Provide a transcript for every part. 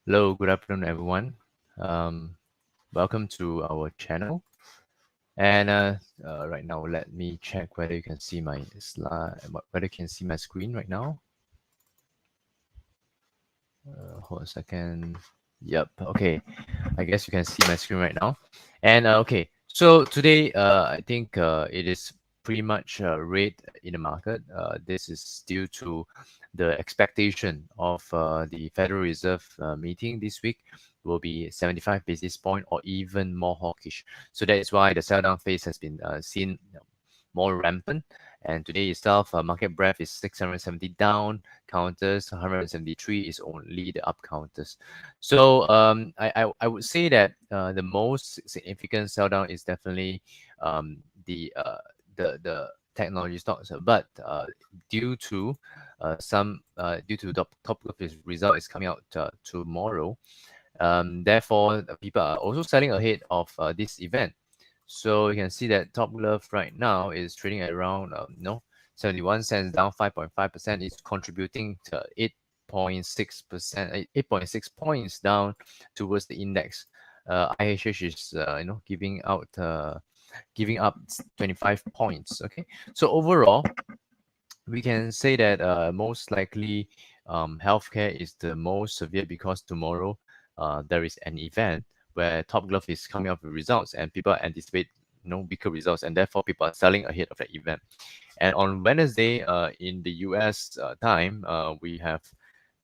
Hello, good afternoon, everyone. Um, Welcome to our channel. And right now, let me check whether you can see my slide, whether you can see my screen right now. Hold a second. Yep. Okay. I guess you can see my screen right now. And okay. So today, I think it is pretty much red in the market. This is due to the expectation of the Federal Reserve meeting this week will be 75 basis point or even more hawkish. So that is why the sell down phase has been seen more rampant. And today itself, market breadth is 670 down, counters 173 is only the up counters. So I would say that the most significant sell down is definitely the the technology stocks, but due to due to the top of his result is coming out tomorrow. Therefore, people are also selling ahead of this event. So you can see that Top Glove right now is trading at around 71 cents, down 5.5%. It's contributing to 8.6%, 8.6 points down towards the index. IHH is giving up 25 points. Okay, so overall we can say that most likely healthcare is the most severe because tomorrow there is an event where Top Glove is coming up with results and people anticipate weaker results, and therefore people are selling ahead of that event. And on Wednesday in the US time, we have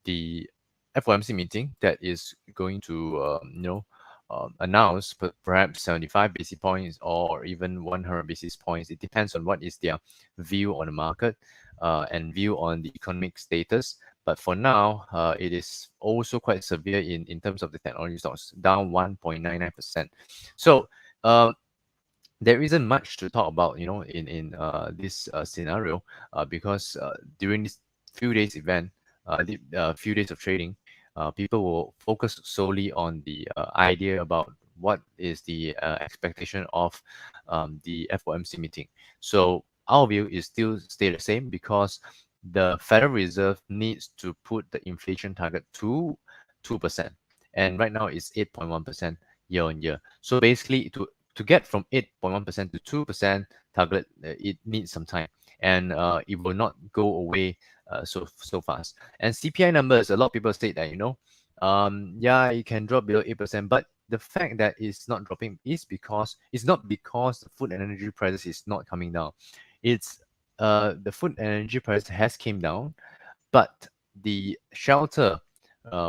the FOMC meeting that is going to announce perhaps 75 basis points or even 100 basis points. It depends on what is their view on the market and view on the economic status. But for now, it is also quite severe in terms of the technology stocks, down 1.99%. So there isn't much to talk about, in this scenario, because during this few days event, the few days of trading, people will focus solely on the idea about what is the expectation of the FOMC meeting. So our view is still stay the same because the Federal Reserve needs to put the inflation target to 2%, and right now it's 8.1% year on year. So basically, to get from 8.1% to 2% target, it needs some time, and it will not go away so fast. And CPI numbers, a lot of people say that yeah, it can drop below 8%, but the fact that it's not dropping is because it's not because the food and energy prices is not coming down. It's the food and energy price has came down, but the shelter,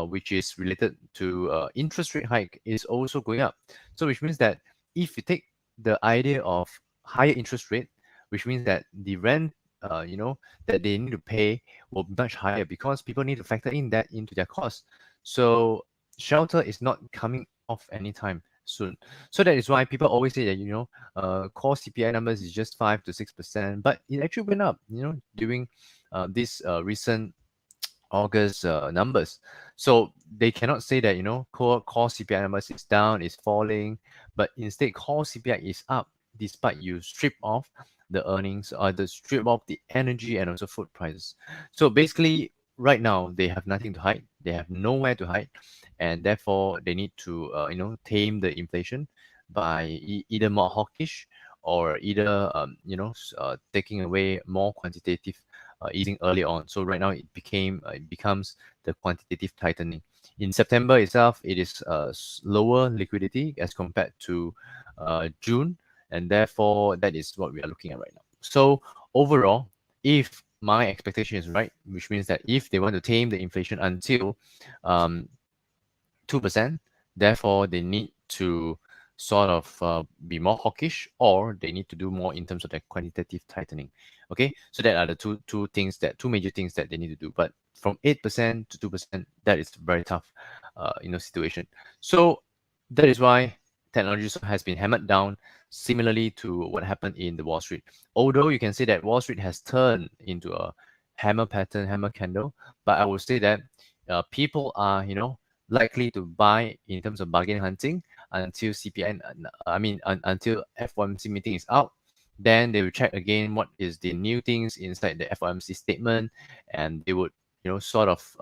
which is related to interest rate hike, is also going up. So which means that if you take the idea of higher interest rate, which means that the rent, that they need to pay will be much higher because people need to factor in that into their costs. So shelter is not coming off anytime soon. So that is why people always say that core CPI numbers is just 5 to 6%, but it actually went up, during this recent August numbers. So they cannot say that core CPI numbers is down, is falling, but instead core CPI is up despite you strip off the earnings or the strip off the energy and also food prices. So basically, right now they have nothing to hide. They have nowhere to hide, and therefore they need to tame the inflation by either more hawkish or either taking away more quantitative easing early on. So right now it becomes the quantitative tightening. In September itself, it is lower liquidity as compared to June, and therefore that is what we are looking at right now. So overall, if my expectation is right, which means that if they want to tame the inflation until 2%, therefore they need to sort of be more hawkish, or they need to do more in terms of the quantitative tightening. Okay, so that are the two major things that they need to do. But from 8% to 2%, that is very tough, situation. So that is why technology has been hammered down, similarly to what happened in the Wall Street. Although you can say that Wall Street has turned into a hammer pattern, hammer candle, but I would say that people are, likely to buy in terms of bargain hunting until CPI, until FOMC meeting is out. Then they will check again what is the new things inside the FOMC statement, and they would, sort of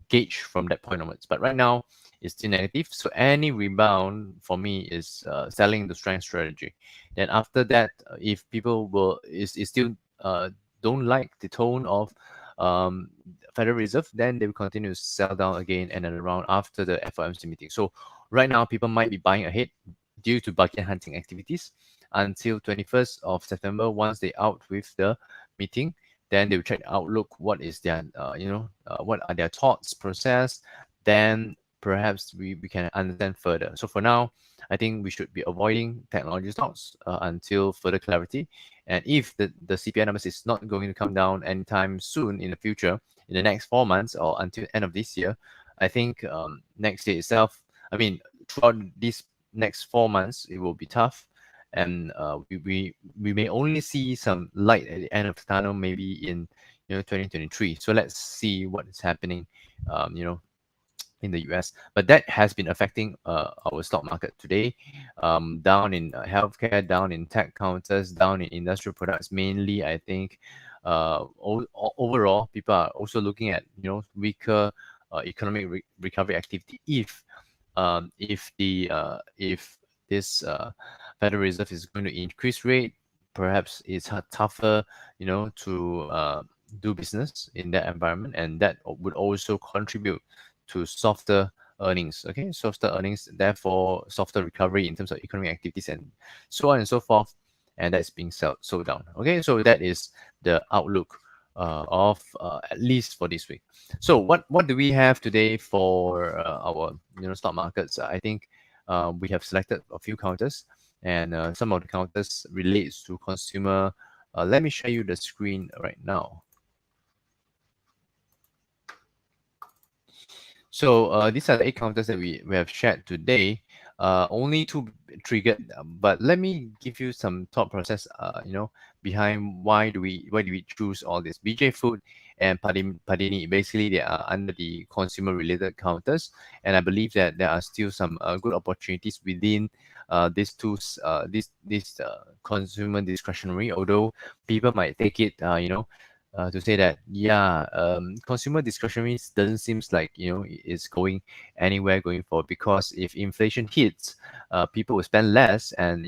gauge from that point onwards. But right now, it's still negative. So any rebound for me is selling the strength strategy. Then after that, if people is still don't like the tone of Federal Reserve, then they will continue to sell down again and then around after the FOMC meeting. So right now, people might be buying ahead due to bargain hunting activities until 21st of September. Once they out with the meeting, then they will check the outlook. What is their, what are their thoughts process? Then perhaps we can understand further. So for now, I think we should be avoiding technology stocks until further clarity. And if the CPI numbers is not going to come down anytime soon in the future, in the next 4 months or until end of this year, I think next year itself, I mean, throughout these next 4 months, it will be tough. And we may only see some light at the end of the tunnel, maybe in 2023. So let's see what is happening, in the US. But that has been affecting our stock market today. Down in healthcare, down in tech counters, down in industrial products. Mainly, I think overall, people are also looking at weaker economic recovery activity. If this Federal Reserve is going to increase rate, perhaps it's tougher, to do business in that environment, and that would also contribute to softer earnings. Okay, softer earnings, therefore softer recovery in terms of economic activities and so on and so forth, and that's being sold down. Okay, so that is the outlook of at least for this week. So what do we have today for our stock markets? I think we have selected a few counters, and some of the counters relates to consumer. Let me share you the screen right now. So these are the 8 counters that we have shared today. Only 2 triggered, but let me give you some thought process, behind why do we choose all this. BJ Food and Padini, basically they are under the consumer related counters, and I believe that there are still some good opportunities within these tools, this consumer discretionary, although people might take it, to say that consumer discretionary doesn't seems like it's going anywhere going forward, because if inflation hits, people will spend less, and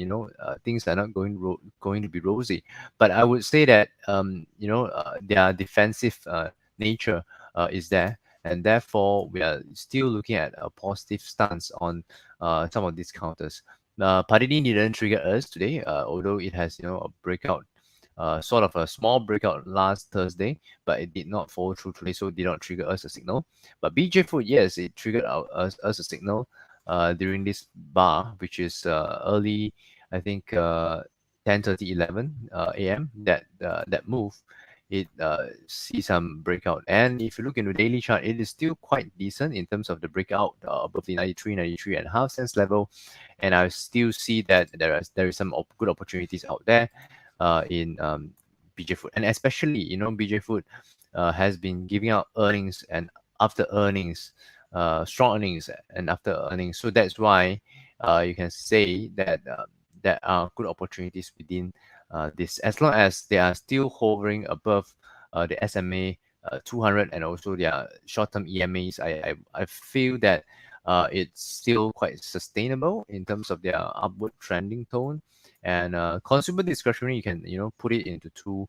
things are not going to be rosy. But I would say that their defensive nature is there, and therefore we are still looking at a positive stance on some of these counters. Padini didn't trigger us today, although it has a breakout, sort of a small breakout last Thursday, but it did not follow through today, so it did not trigger us a signal. But BJ Food, yes, it triggered us a signal during this bar, which is early, I think 10:30, 11 a.m. That move, it see some breakout. And if you look into daily chart, it is still quite decent in terms of the breakout above the 93.5 cents level. And I still see that there is some good opportunities out there in BJ Food, and especially BJ Food has been giving out earnings and after earnings, strong earnings and after earnings. So that's why you can say that there are good opportunities within this, as long as they are still hovering above the SMA 200 and also their short-term EMAs. I feel that it's still quite sustainable in terms of their upward trending tone. And consumer discretionary, you can put it into two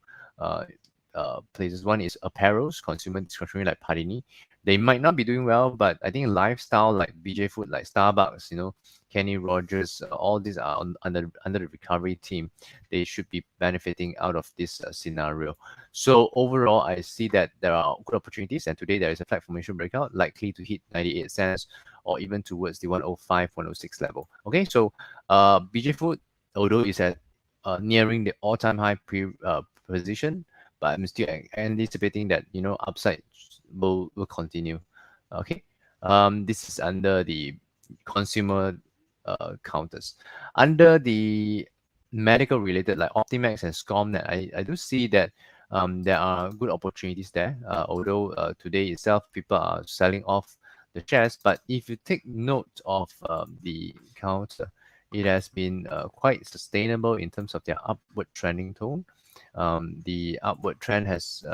places. One is apparels, consumer discretionary like Padini. They might not be doing well, but I think lifestyle like BJ Food, like Starbucks, Kenny Rogers, all these are under the recovery team. They should be benefiting out of this scenario. So overall, I see that there are good opportunities, and today there is a flat formation breakout, likely to hit 98 cents or even towards the 105, 106 level. Okay, so BJ Food, although it's at nearing the all-time high position, but I'm still anticipating that upside will continue. Okay, this is under the consumer counters. Under the medical related like Optimax and SCOMNet, I do see that there are good opportunities there. Although today itself people are selling off the shares, but if you take note of the counter, it has been quite sustainable in terms of their upward trending tone. The upward trend has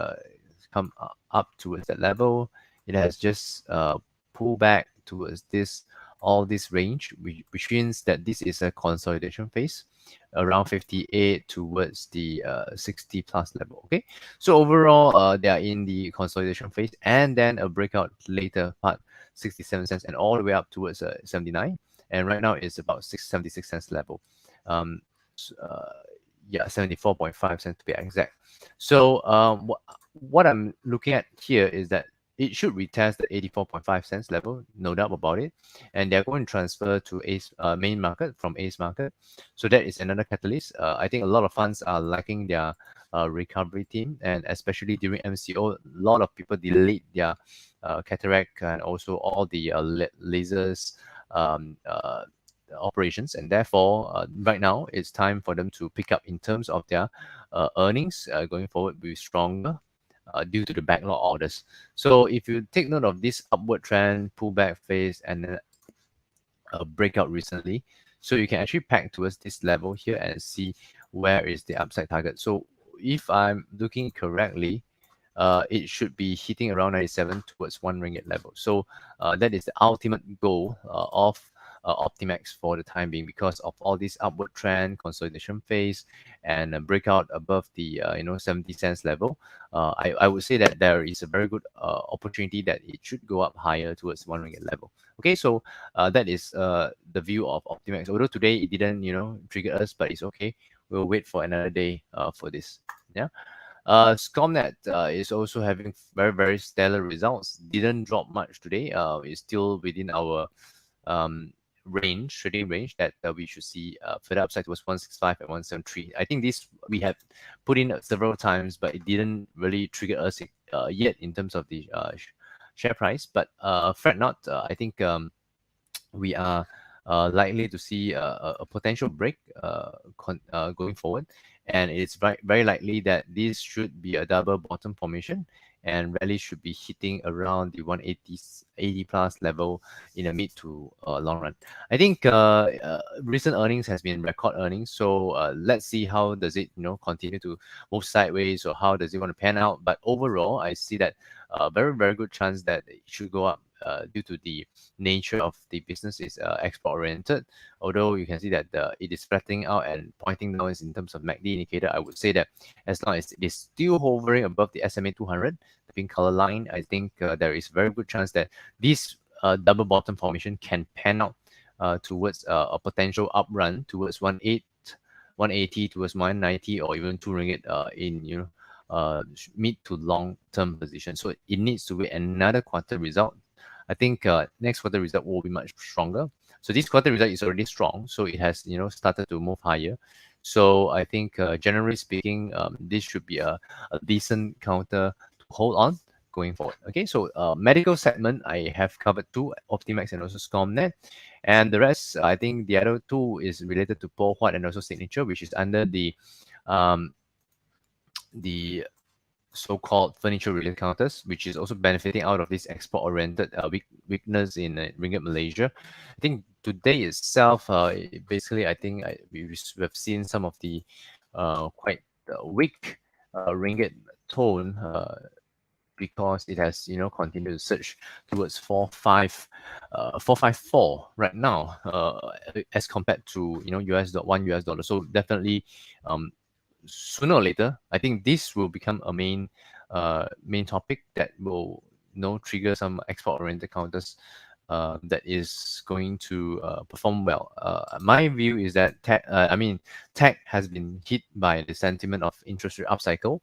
come up towards that level. It has just pulled back towards all this range, which means that this is a consolidation phase around 58 towards the 60 plus level. Okay, so overall, they are in the consolidation phase, and then a breakout later part, 67 cents, and all the way up towards 79. And right now it's about 76 cents level. Um, yeah, 74.5 cents to be exact. So what I'm looking at here is that it should retest the 84.5 cents level, no doubt about it. And they're going to transfer to ACE main market from ACE market. So that is another catalyst. I think a lot of funds are lacking their recovery team, and especially during MCO, a lot of people delayed their cataract and also all the lasers um, uh, operations, and therefore right now it's time for them to pick up in terms of their earnings going forward, be stronger due to the backlog orders. So if you take note of this upward trend, pullback phase, and then a breakout recently, so you can actually peg towards this level here and see where is the upside target. So if I'm looking correctly, it should be hitting around 97 towards 1 ringgit level. So that is the ultimate goal of Optimax for the time being, because of all this upward trend, consolidation phase, and a breakout above the 70 cents level. I would say that there is a very good opportunity that it should go up higher towards 1 ringgit level. Okay, so that is the view of Optimax. Although today it didn't trigger us, but it's okay. We'll wait for another day for this. Yeah. Scomnet is also having very, very stellar results. Didn't drop much today. It's still within our um, trading range that we should see further upside was 165 and 173. I think this we have put in several times, but it didn't really trigger us yet in terms of the share price. But fret not. I think we are likely to see a potential break going forward. And it's very likely that this should be a double bottom formation, and rally should be hitting around the 180 plus level in the mid to long run. I think recent earnings has been record earnings, so let's see how does it continue to move sideways, or how does it want to pan out. But overall, I see that very, very good chance that it should go up due to the nature of the business is export oriented. Although you can see that it is flattening out and pointing downwards in terms of MACD indicator, I would say that as long as it is still hovering above the SMA 200, the pink color line, I think there is very good chance that this double bottom formation can pan out towards a potential up run towards 180 towards 190, or even 2 ringgit in mid to long term position. So it needs to be another quarter result. I think next quarter result will be much stronger. So this quarter result is already strong, so it has started to move higher. So I think generally speaking, this should be a decent counter to hold on going forward. Okay, so medical segment I have covered two, Optimax and also Scomnet, and the rest I think the other two is related to Paul Huat and also Signature, which is under the so-called furniture-related counters, which is also benefiting out of this export-oriented weakness in Ringgit Malaysia. I think today itself, basically, I think we have seen some of the quite weak Ringgit tone because it has continued to surge towards 454 right now as compared to $1 US. So definitely sooner or later, I think this will become a main topic that will trigger some export oriented counters that is going to perform well. My view is that tech has been hit by the sentiment of interest rate upcycle.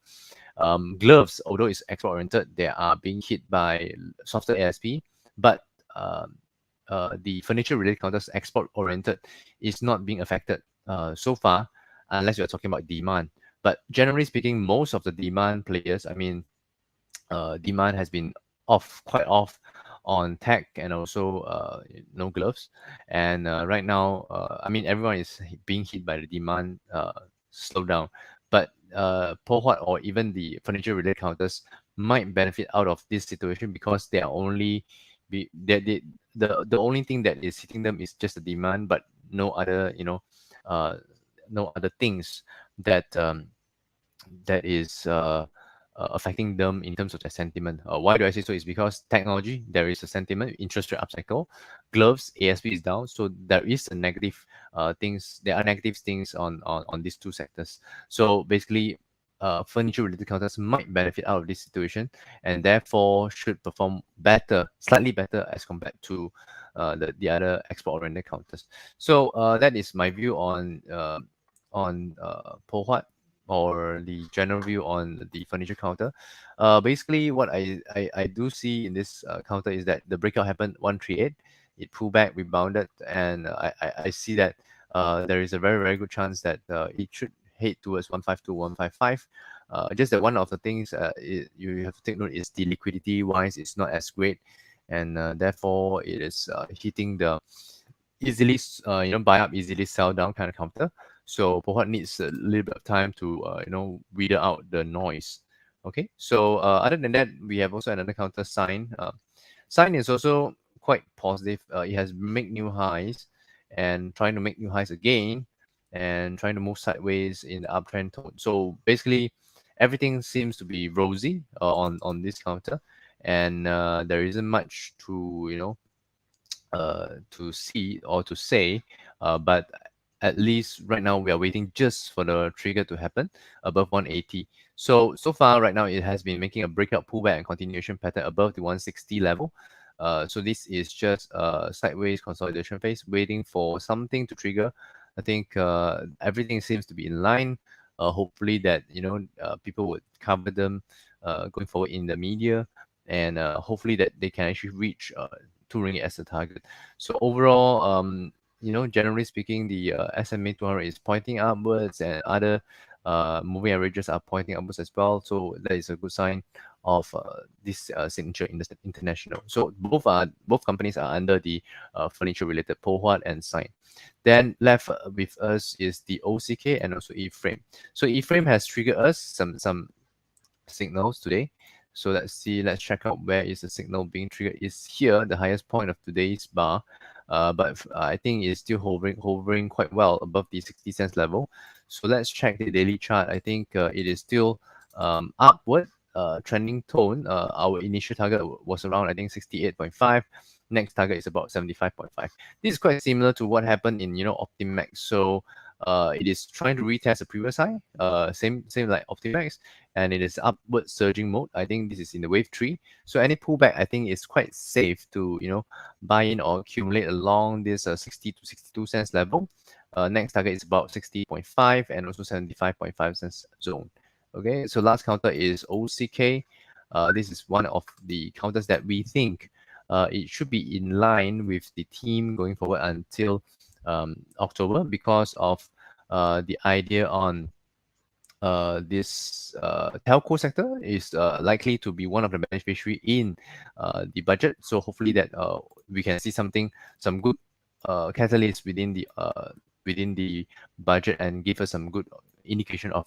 Gloves, although it's export oriented, they are being hit by softer ASP, but the furniture related counters export oriented is not being affected so far, unless you're talking about demand. But generally speaking, most of the demand players, demand has been quite off on tech and also no gloves. And right now, everyone is being hit by the demand slowdown. But Pol Pot or even the furniture related counters might benefit out of this situation because they are only the only thing that is hitting them is just the demand, but no other no other things that that is affecting them in terms of their sentiment. Why do I say so? It's because technology, there is a sentiment, interest rate upcycle, gloves, ASP is down, so there is a negative things. There are negative things on these two sectors. So basically, furniture related counters might benefit out of this situation and therefore should perform better, slightly better as compared to the other export oriented counters. So that is my view on Po Huat, or the general view on the furniture counter. Basically, what I do see in this counter is that the breakout happened 138. It pulled back, rebounded, and I see that there is a very good chance that it should head towards 152, 155. Just that one of the things you have to take note is the liquidity wise, it's not as great, and therefore it is hitting the easily buy up, easily sell down kind of counter. So Pohat needs a little bit of time to weeder out the noise. Okay, so other than that, we have also another counter Sign. Sign is also quite positive. It has made new highs and trying to make new highs again and trying to move sideways in the uptrend tone. So basically, everything seems to be rosy on this counter, and there isn't much to to see or to say, but at least right now we are waiting just for the trigger to happen above 180. So far right now it has been making a breakout pullback and continuation pattern above the 160 level. So this is just a sideways consolidation phase, waiting for something to trigger. I think everything seems to be in line. Hopefully that people would cover them going forward in the media, and hopefully that they can actually reach 2 ringgit as a target. So overall, generally speaking, the SMA 200 is pointing upwards, and other moving averages are pointing upwards as well. So that is a good sign of this Signature International. So both companies are under the furniture related Po Huat and Sign. Then left with us is the OCK and also E-Frame. So E-Frame has triggered us some signals today. So let's see, let's check out where is the signal being triggered. Is here, the highest point of today's bar. But I think it's still hovering quite well above the 60 cents level. So let's check the daily chart. I think it is still upward trending tone. Our initial target was around, I think, 68.5. Next target is about 75.5. This is quite similar to what happened in Optimax. So it is trying to retest the previous high, same like Optimax, and it is upward surging mode. I think this is in the wave 3. So any pullback, I think, is quite safe to buy in or accumulate along this 60 to 62 cents level. Next target is about 60.5 and also 75.5 cents zone. Okay, so last counter is OCK. This is one of the counters that we think it should be in line with the team going forward until October, because of the idea on this telco sector is likely to be one of the beneficiary in the budget. So hopefully that we can see some good catalyst within the budget and give us some good indication of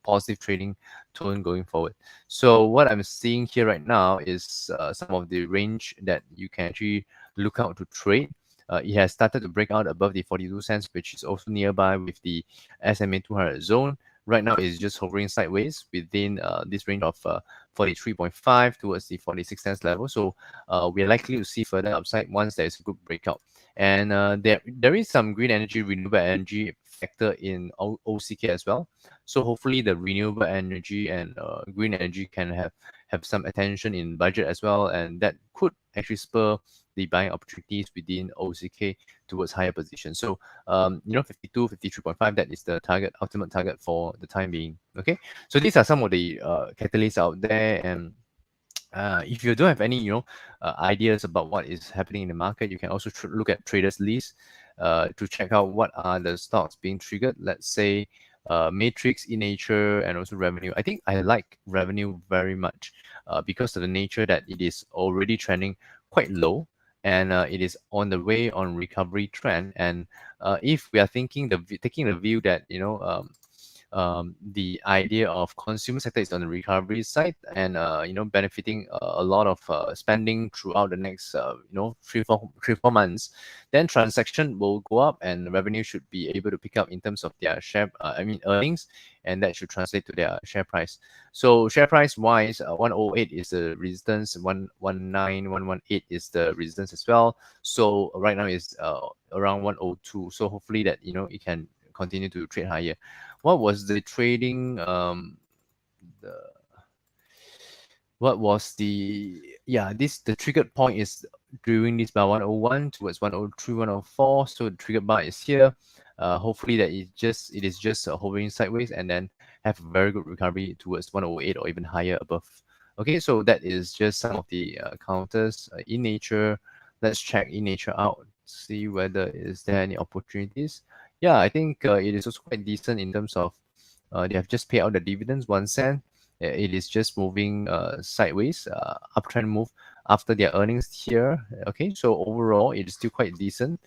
positive trading tone going forward. So what I'm seeing here right now is some of the range that you can actually look out to trade. It has started to break out above the 42 cents, which is also nearby with the SMA 200 zone. Right now, it's just hovering sideways within this range of 43.5 towards the 46 cents level. So we are likely to see further upside once there is a good breakout. And there is some green energy, renewable energy factor in OCK as well. So hopefully the renewable energy and green energy can have some attention in budget as well, and that could actually spur the buying opportunities within OCK towards higher positions. So 52, 53.5, that is the ultimate target for the time being. Okay, so these are some of the catalysts out there, and if you don't have any ideas about what is happening in the market, you can also look at traders list to check out what are the stocks being triggered. Let's say matrix, in nature, and also revenue. I think I like revenue very much because of the nature that it is already trending quite low, and it is on the way on recovery trend. And if we are taking the view that the idea of consumer sector is on the recovery side, and benefiting a lot of spending throughout the next 3-4 months, then transaction will go up and revenue should be able to pick up in terms of their earnings, and that should translate to their share price. So share price wise, 108 is the resistance, 119, 118 is the resistance as well. So right now is around 102. So hopefully that it can continue to trade higher. What was the trading? The what was the the triggered point is during this bar 101 towards 103, 104. So the triggered bar is here. Hopefully that it is just hovering sideways and then have a very good recovery towards 108 or even higher above. Okay, so that is just some of the counters in nature. Let's check in nature out, see whether is there any opportunities. Yeah, I think it is also quite decent in terms of they have just paid out the dividends, 1 cent. It is just moving sideways, uptrend move after their earnings here. Okay, so overall it is still quite decent.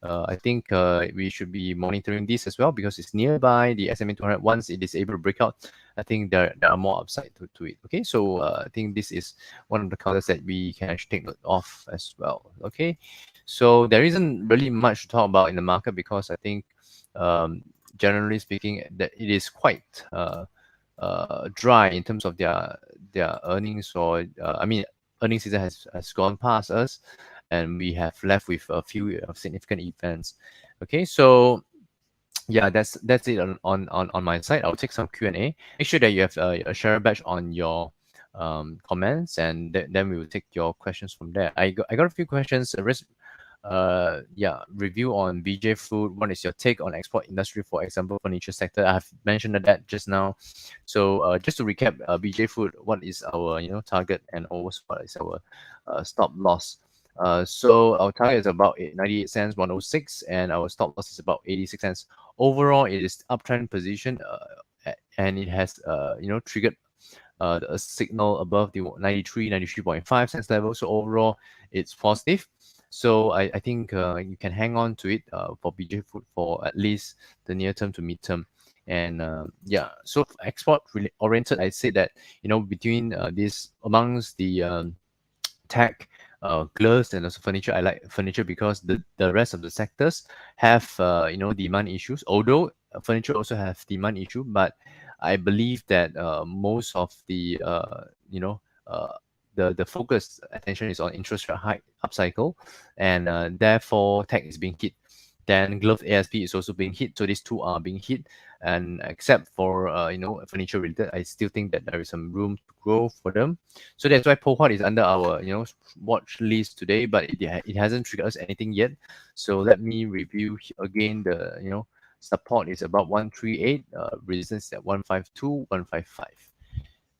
I think we should be monitoring this as well because it's nearby the SMA 200. Once it is able to break out, I think there are more upside to it. Okay, so I think this is one of the counters that we can actually take note of as well. Okay, so there isn't really much to talk about in the market because I think generally speaking that it is quite dry in terms of their earnings, or earnings season has gone past us and we have left with a few significant events. Okay, so yeah, that's it on my side. I'll take some Q&A. Make sure that you have a share badge on your comments, and then we will take your questions from there. I got a few questions. Review on BJ Food. What is your take on export industry, for example, furniture sector? I have mentioned that just now. So just to recap, BJ Food, what is our target, and always what is our stop loss? So our target is about 98 cents, 106, and our stop loss is about 86 cents. Overall, it is uptrend position, and it has triggered a signal above the 93.5 cents level. So overall, it's positive. So I think you can hang on to it for BJ Food for at least the near term to mid term. And so export oriented, I say that between this amongst the tech, gloves, and also furniture. I like furniture because the rest of the sectors have demand issues. Although furniture also have demand issue, but I believe that most of the the focus attention is on interest rate hike upcycle, and therefore tech is being hit. Then glove ASP is also being hit. So these two are being hit, and except for furniture related, I still think that there is some room to grow for them. So that's why Pohot is under our watch list today, but it hasn't triggered us anything yet. So let me review again. The support is about 138, resistance at 152, 155.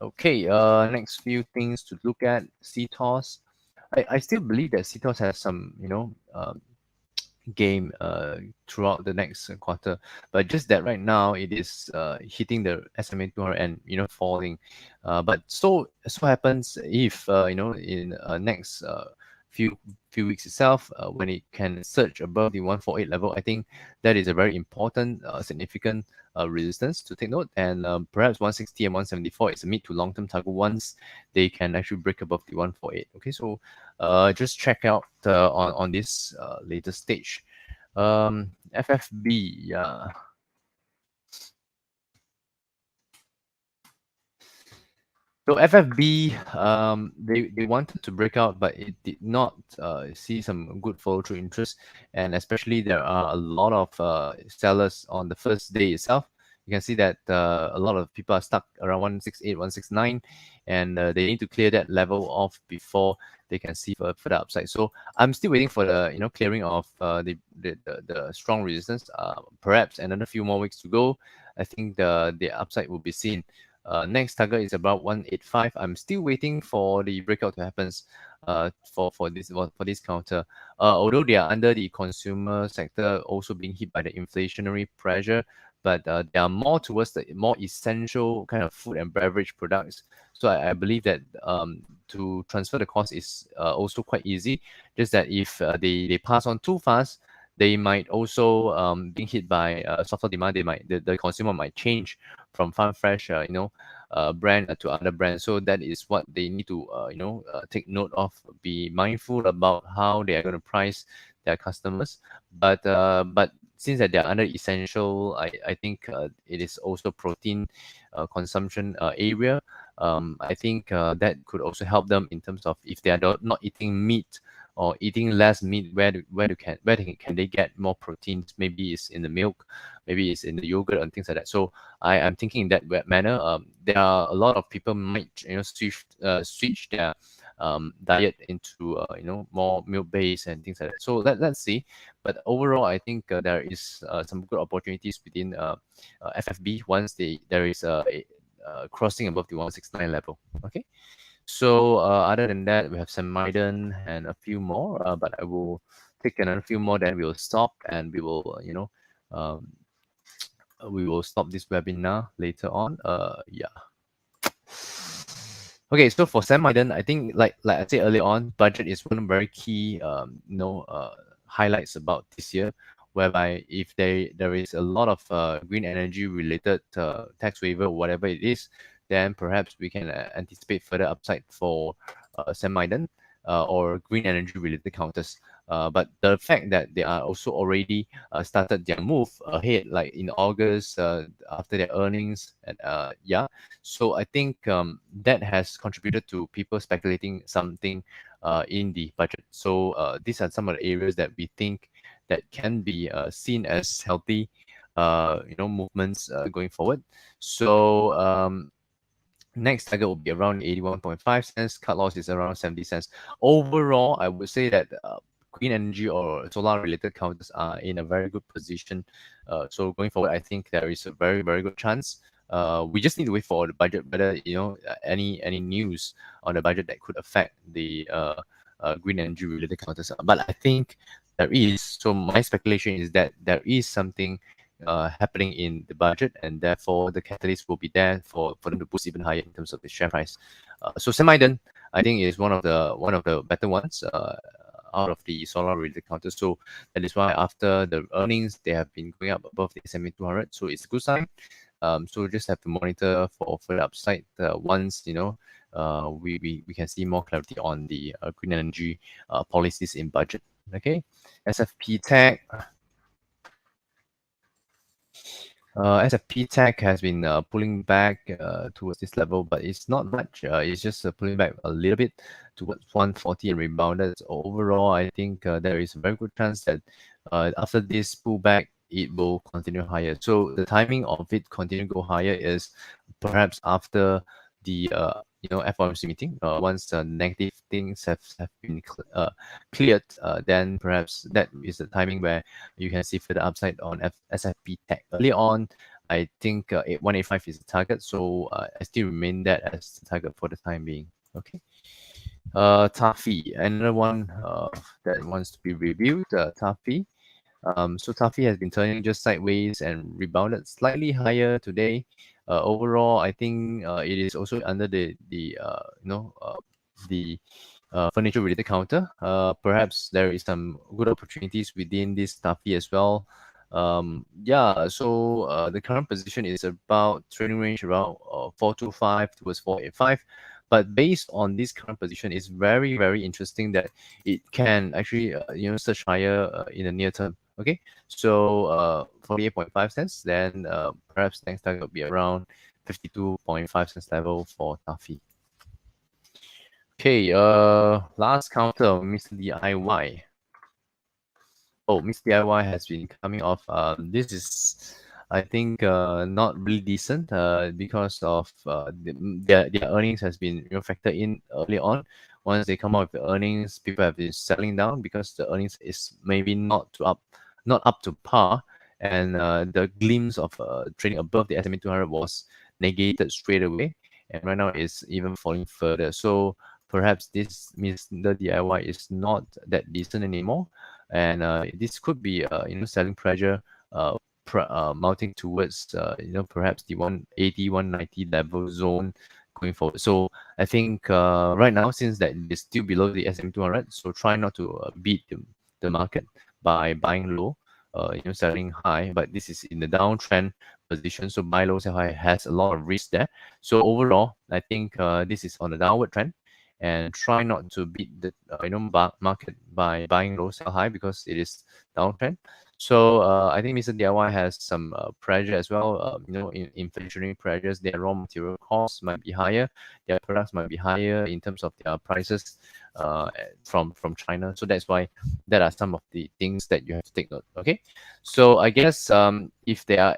Okay, next few things to look at. CTOS. I still believe that CTOS has some game throughout the next quarter, but just that right now it is hitting the SMA 200 and falling. But so happens if in next few weeks itself, when it can surge above the 148 level, I think that is a very important significant resistance to take note. And perhaps 160 and 174 is a mid to long term target once they can actually break above the 148. Okay, so just check out on this later stage. FFB, yeah. So FFB, they wanted to break out, but it did not see some good follow through interest, and especially there are a lot of sellers on the first day itself. You can see that a lot of people are stuck around 168, 169, and they need to clear that level off before they can see further upside. So I'm still waiting for the clearing of the strong resistance. Perhaps another few more weeks to go. I think the upside will be seen. Next target is about 185. I'm still waiting for the breakout to happen for this counter. Although they are under the consumer sector, also being hit by the inflationary pressure, but they are more towards the more essential kind of food and beverage products. So I believe that to transfer the cost is also quite easy. Just that if they pass on too fast, they might also being hit by softer demand. The consumer might change from Farm Fresh, brand to other brands. So that is what they need to take note of. Be mindful about how they are going to price their customers. But since that they are under essential, I think it is also protein consumption area. I think that could also help them in terms of if they are not eating meat or eating less meat, can they get more proteins? Maybe it's in the milk, maybe it's in the yogurt and things like that. So I am thinking in that manner. There are a lot of people might switch their diet into more milk based and things like that. So let's see. But overall, I think there is some good opportunities within FFB once there is crossing above the 169 level. Okay. So other than that, we have Samiden and a few more, but I will take another few more, then we'll stop and we will, um, we will stop this webinar later on. Yeah. Okay, so for Samiden, I think like I said earlier on, budget is one very key, highlights about this year, whereby if there is a lot of green energy related tax waiver, whatever it is, then perhaps we can anticipate further upside for Samiden or green energy related counters. But the fact that they are also already started their move ahead, like in August after their earnings, and yeah, so I think that has contributed to people speculating something in the budget. So these are some of the areas that we think that can be seen as healthy, movements going forward. So next target will be around 81.5 cents. Cut loss is around 70 cents. Overall, I would say that green energy or solar related counters are in a very good position. So going forward, I think there is a very, very good chance. We just need to wait for the budget, whether any news on the budget that could affect the green energy related counters. But I think there is. So my speculation is that there is something happening in the budget, and therefore the catalyst will be there for them to boost even higher in terms of the share price. So Samiden, I think, is one of the better ones out of the solar related counters. So that is why after the earnings, they have been going up above the S&P 200. So it's a good sign. So just have to monitor for further upside once we can see more clarity on the green energy policies in budget. Okay, SFP Tech. SFP Tech has been pulling back towards this level, but it's not much. It's just pulling back a little bit towards 140 and rebounded. So overall, I think there is a very good chance that after this pullback, it will continue higher. So the timing of it continue to go higher is perhaps after the FOMC meeting. Once the negative things have been cleared, then perhaps that is the timing where you can see further upside on SFP Tech. Early on, I think 185 is the target, so I still remain that as the target for the time being. Okay. TAFE, another one that wants to be reviewed. TAFE. So TAFE has been turning just sideways and rebounded slightly higher today. Overall, I think it is also under the furniture related counter. Perhaps there is some good opportunities within this TAFE as well. Yeah, so the current position is about trading range around 425 towards 485. But based on this current position, it's very, very interesting that it can actually surge higher in the near term. Okay, so 48.5 cents, then perhaps next target will be around 52.5 cents level for TAFE. Okay, last counter, Mr. DIY. Oh, Mr. DIY has been coming off. This is, I think, not really decent because of their earnings has been factored in early on. Once they come out with the earnings, people have been settling down because the earnings is maybe not up to par, and the glimpse of trading above the S&P 200 was negated straight away, and right now it's even falling further. So perhaps this means the DIY is not that decent anymore, and this could be selling pressure mounting towards perhaps the 180 190 level zone going forward. So I think right now, since that it is still below the S&P 200, so try not to beat the market, by buying low, selling high, but this is in the downtrend position. So buy low, sell high has a lot of risk there. So overall, I think this is on a downward trend, and try not to beat the market by buying low, sell high, because it is downtrend. So I think Mr. DIY has some pressure as well. Inflationary pressures. Their raw material costs might be higher. Their products might be higher in terms of their prices from China. So that's why that are some of the things that you have to take note. Okay, so I guess if they are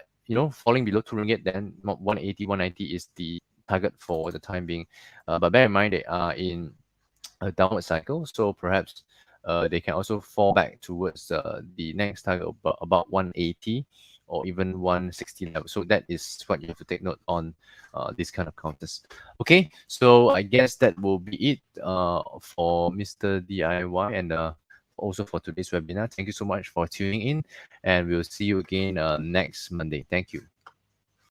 falling below 2 ringgit, then 180, 190 is the target for the time being. But bear in mind they are in a downward cycle, so perhaps they can also fall back towards the next target about 180 or even 160 level. So that is what you have to take note on this kind of counters. Okay, so I guess that will be it for Mr. DIY and also for today's webinar. Thank you so much for tuning in, and we'll see you again next Monday. Thank you.